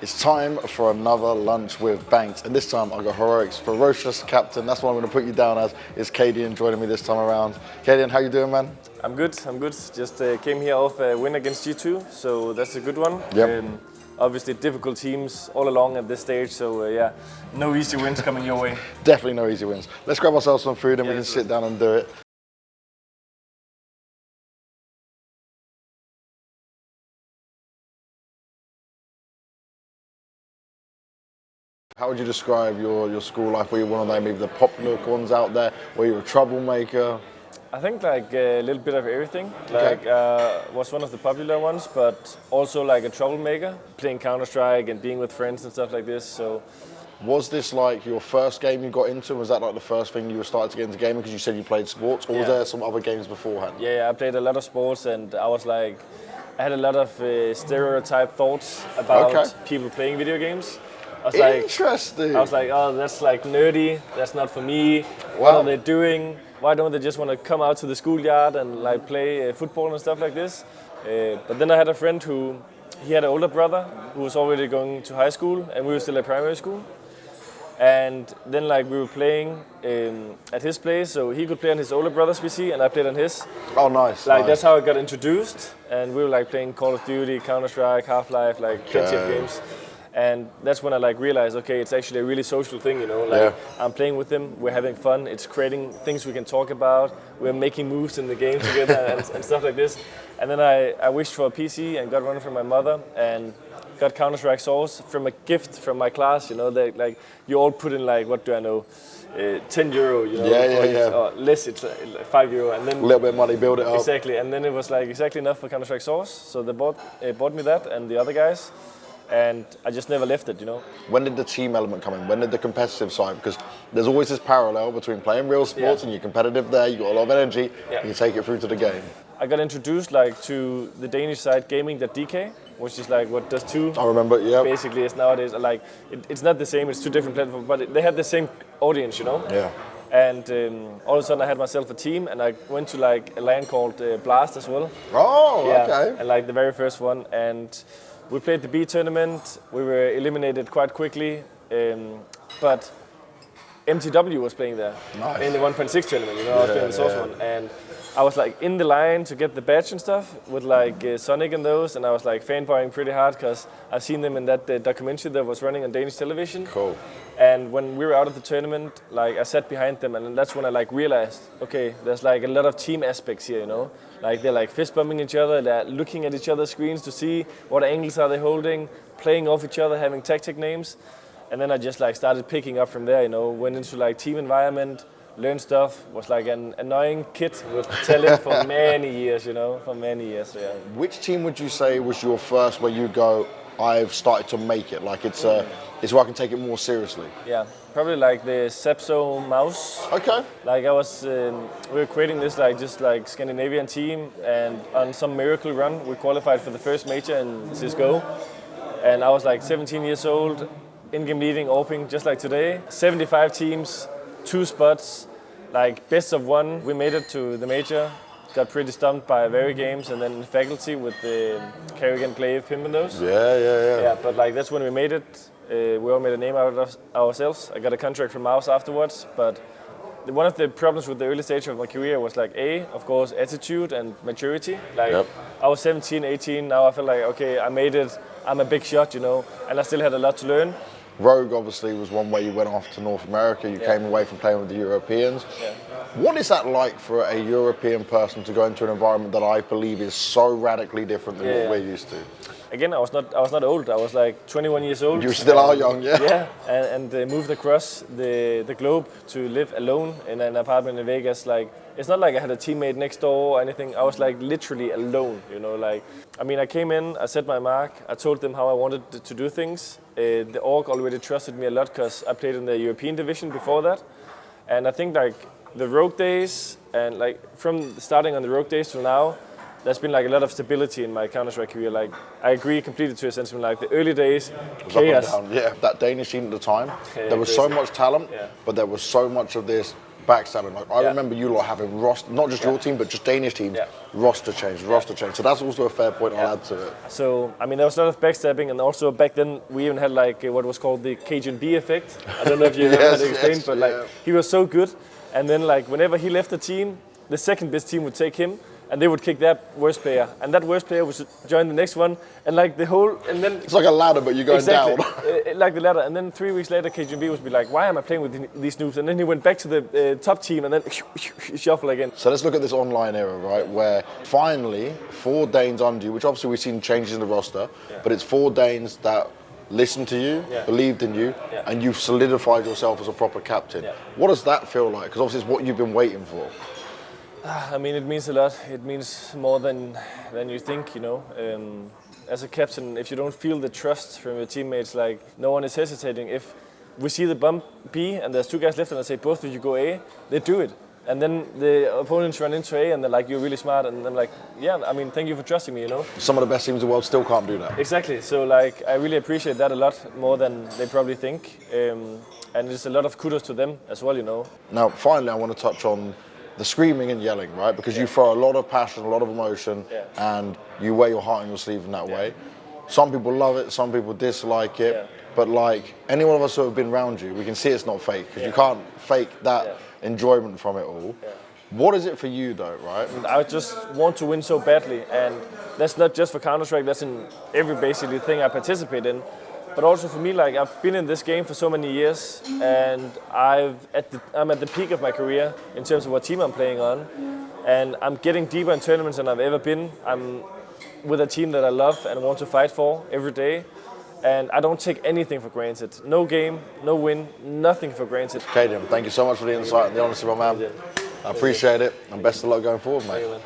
It's time for another lunch with Banks, and this time I got Heroic's ferocious captain. That's what I'm going to put you down as. Is cadiaN joining me this time around? cadiaN, how you doing, man? I'm good. Just came here off a win against G2, so that's a good one. Yep. Obviously, difficult teams all along at this stage, so yeah, no easy wins coming your way. Definitely no easy wins. Let's grab ourselves some food and we can sit down and do it. How would you describe your school life? Were you one of the maybe the popular ones out there? Were you a troublemaker? I think like a little bit of everything. Like was one of the popular ones, but also like a troublemaker, playing Counter-Strike and being with friends and stuff like this. So, was this like your first game you got into? Was that like the first thing you started to get into gaming because you said you played sports, or was there some other games beforehand? Yeah, I played a lot of sports, and I had a lot of stereotype thoughts about people playing video games. Interesting. I was like, oh, that's like nerdy. That's not for me. What are they doing? Why don't they just want to come out to the schoolyard and like play football and stuff like this? But then I had a friend he had an older brother who was already going to high school, and we were still at primary school. And then like we were playing at his place, so he could play on his older brother's PC, and I played on his. Oh, nice. Like that's how I got introduced, and we were like playing Call of Duty, Counter-Strike, Half-Life, like plenty of games. And that's when I like realized, okay, it's actually a really social thing, you know. Like I'm playing with him, we're having fun, it's creating things we can talk about, we're making moves in the game together and stuff like this. And then I wished for a PC and got one from my mother and got Counter-Strike Source from a gift from my class, you know. They, like you all put in like, what do I know, €10, you know. Or less, it's €5, and then a little bit of money, build it up. Exactly, and then it was like exactly enough for Counter-Strike Source. So they bought me that and the other guys. And I just never left it, you know. When did the team element come in? When did the competitive side? Because there's always this parallel between playing real sports and you're competitive there, you got a lot of energy, you take it through to the game. I got introduced like to the Danish side gaming.dk, which is like what Dust 2 I remember, basically is nowadays. Like it's not the same, it's two different platforms, but they had the same audience, you know. Yeah. And all of a sudden I had myself a team, and I went to like a LAN called Blast as well. Oh, okay. And like the very first one, and we played the B tournament. We were eliminated quite quickly, but MTW was playing there in the 1.6 tournament. You know, I was playing the source one, and I was like in the line to get the badge and stuff with like Sonic and those, and I was like fanboying pretty hard because I've seen them in that documentary that was running on Danish television. Cool. And when we were out of the tournament, like I sat behind them, and that's when I like realized, okay, there's like a lot of team aspects here, you know. Like they're like fist bumping each other, they're looking at each other's screens to see what angles are they holding, playing off each other, having tactic names. And then I just like started picking up from there, you know, went into like team environment, learned stuff, was like an annoying kid with talent for many years, you know, for many years, yeah. Which team would you say was your first where you go, I've started to make it, like it's where I can take it more seriously? Yeah, probably like the Sepso mouse. Okay. Like I was, we were creating this like just like Scandinavian team, and on some miracle run we qualified for the first major in CSGO, and I was like 17 years old, in-game leading, AWPing just like today. 75 teams, 2 spots, like best of 1. We made it to the major. Got pretty stumped by very games, and then in faculty with the cadiaN, Glaive, Pimp and those. Yeah, but like that's when we made it. We all made a name out of ourselves. I got a contract from Mouse afterwards, but one of the problems with the early stage of my career was like of course, attitude and maturity. Like I was 17, 18, now I felt like, okay, I made it, I'm a big shot, you know, and I still had a lot to learn. Rogue obviously was one way you went off to North America, you came away from playing with the Europeans. What is that like for a European person to go into an environment that I believe is so radically different than what we're used to? Again, I was not old. I was like 21 years old. You still are young, yeah. Yeah, and moved across the globe to live alone in an apartment in Vegas. Like it's not like I had a teammate next door or anything. I was like literally alone, you know. Like I mean, I came in, I set my mark, I told them how I wanted to do things. The org already trusted me a lot because I played in the European division before that, and I think like the Rogue days and like from starting on the Rogue days till now, there's been like a lot of stability in my Counter-Strike career. Like I agree completely to a sentiment. Like the early days, chaos. Up and down. Yeah, that Danish team at the time, Yeah, there was crazy. so much talent, but there was so much of this backstabbing. Like I remember you lot having roster, not just your team, but just Danish teams, roster change. So that's also a fair point I'll add to it. So, I mean, there was a lot of backstabbing, and also back then we even had like what was called the cadiaN effect. I don't know if you ever had it explained, but like he was so good, and then like whenever he left the team, the second best team would take him, and they would kick that worst player, and that worst player would join the next one, and like the whole, and then it's like a ladder, but you're going down. Like the ladder, and then 3 weeks later, cadiaN would be like, "Why am I playing with these noobs?" And then he went back to the top team, and then shuffle again. So let's look at this online era, right, where finally 4 Danes under you, which obviously we've seen changes in the roster, but it's 4 Danes that listened to you, believed in you, and you've solidified yourself as a proper captain. What does that feel like? Because obviously it's what you've been waiting for. I mean, it means a lot. It means more than you think, you know. As a captain, if you don't feel the trust from your teammates, like no one is hesitating. If we see the bump B and there's 2 guys left and I say both of you go A, they do it. And then the opponents run into A and they're like, "You're really smart." And I'm like, "Yeah, I mean, thank you for trusting me, you know." Some of the best teams in the world still can't do that. Exactly. So like, I really appreciate that a lot more than they probably think. And there's a lot of kudos to them as well, you know. Now, finally, I want to touch on the screaming and yelling, right? Because you throw a lot of passion, a lot of emotion, and you wear your heart on your sleeve in that way. Some people love it, some people dislike it, but like any one of us who have been around you, we can see it's not fake, because you can't fake that enjoyment from it all. What is it for you though, right? I just want to win so badly, and that's not just for Counter-Strike, that's in every basically thing I participate in. But also for me, like I've been in this game for so many years, and I'm at the peak of my career in terms of what team I'm playing on, and I'm getting deeper in tournaments than I've ever been. I'm with a team that I love and want to fight for every day, and I don't take anything for granted. No game, no win, nothing for granted. cadiaN, thank you so much for the insight and the honesty, my man. I appreciate it, and best of luck going forward, mate.